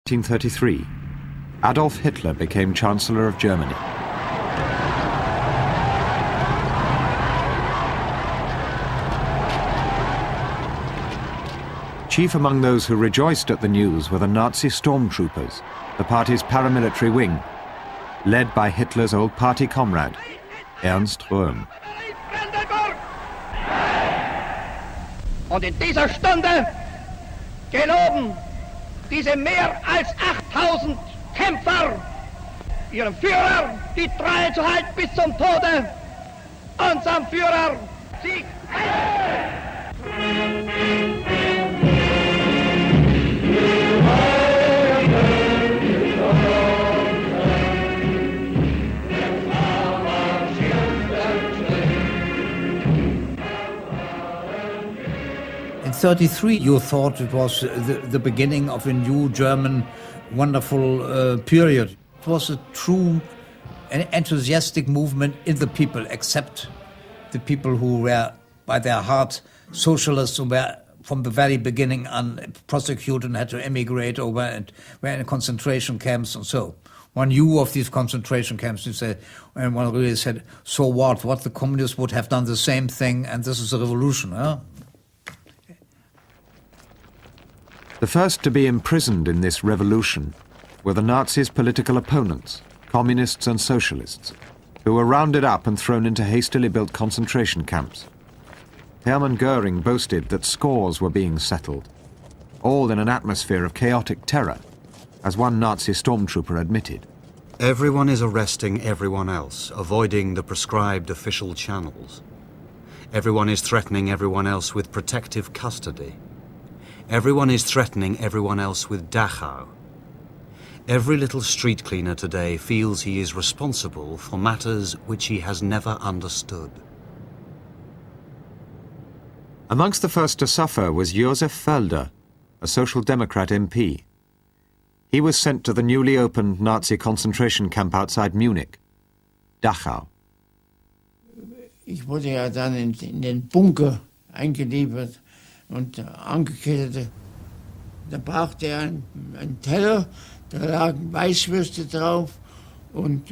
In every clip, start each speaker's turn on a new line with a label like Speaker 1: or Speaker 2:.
Speaker 1: 1933, Adolf Hitler became Chancellor of Germany. Chief among those who rejoiced at the news were the Nazi stormtroopers, the party's paramilitary wing, led by Hitler's old party comrade, Ernst Röhm.
Speaker 2: Und in dieser Stunde geloben diese mehr als 8000 Kämpfer ihrem Führer die Treue zu halten bis zum Tode. Unserem Führer Sieg Heil!
Speaker 3: In 1933, you thought it was the beginning of a new German wonderful period. It was a true and enthusiastic movement in the people, except the people who were by their heart socialists, who were from the very beginning on prosecuted and had to emigrate over and were in concentration camps and so. One knew of these concentration camps, and one really said, so what? What, the communists would have done the same thing, and this is a revolution, huh?
Speaker 1: The first to be imprisoned in this revolution were the Nazis' political opponents, communists and socialists, who were rounded up and thrown into hastily built concentration camps. Hermann Göring boasted that scores were being settled, all in an atmosphere of chaotic terror, as one Nazi stormtrooper admitted.
Speaker 4: Everyone is arresting everyone else, avoiding the prescribed official channels. Everyone is threatening everyone else with protective custody. Everyone is threatening everyone else with Dachau. Every little street cleaner today feels he is responsible for matters which he has never understood.
Speaker 1: Amongst the first to suffer was Josef Felder, a Social Democrat MP. He was sent to the newly opened Nazi concentration camp outside Munich, Dachau.
Speaker 5: Ich wurde ja dann in den Bunker eingeliefert und angekettet. Da brauchte er einen Teller, da lagen Weißwürste drauf und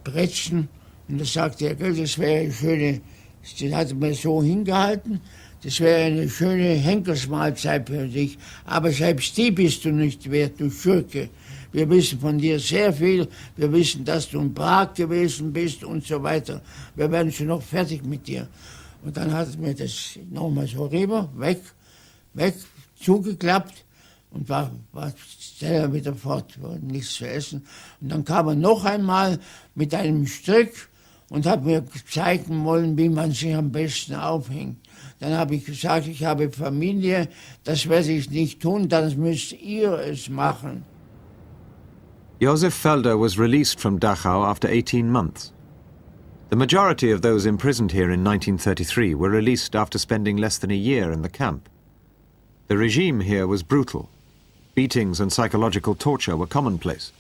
Speaker 5: Brettchen. Und da sagte er, das wäre eine schöne, das hat er mir so hingehalten, das wäre eine schöne Henkersmahlzeit für dich. Aber selbst die bist du nicht wert, du Schurke. Wir wissen von dir sehr viel. Wir wissen, dass du in Prag gewesen bist und so weiter. Wir werden schon noch fertig mit dir. Und dann hat er mir das nochmal so rüber, weg, zugeklappt und war schneller wieder fort, war nichts zu essen. Und dann kam er noch einmal mit einem Strick und hat mir zeigen wollen, wie man sich am besten aufhängt. Dann habe ich gesagt, ich habe Familie, das werde ich nicht tun, dann müsst ihr es machen.
Speaker 1: Josef Felder was released from Dachau after 18 months. The majority of those imprisoned here in 1933 were released after spending less than a year in the camp. The regime here was brutal. Beatings and psychological torture were commonplace.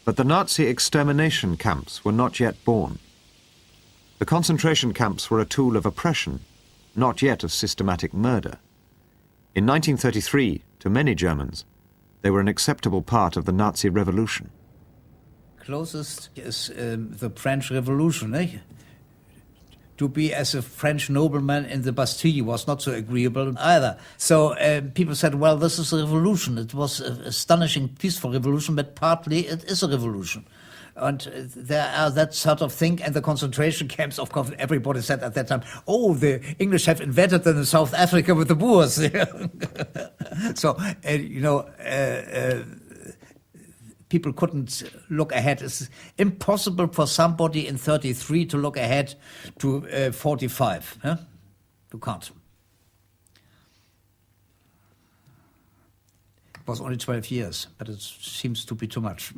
Speaker 1: But the Nazi extermination camps were not yet born. The concentration camps were a tool of oppression, not yet of systematic murder. In 1933, to many Germans, they were an acceptable part of the Nazi revolution.
Speaker 3: Closest is the French Revolution. Eh? To be as a French nobleman in the Bastille was not so agreeable either. So people said, well, this is a revolution. It was an astonishing, peaceful revolution, but partly it is a revolution. And there are that sort of thing, and the concentration camps, of course, everybody said at that time, oh, the English have invented them in South Africa with the Boers. So, people couldn't look ahead. It's impossible for somebody in 1933 to look ahead to 1945. Huh? You can't. It was only 12 years, but it seems to be too much.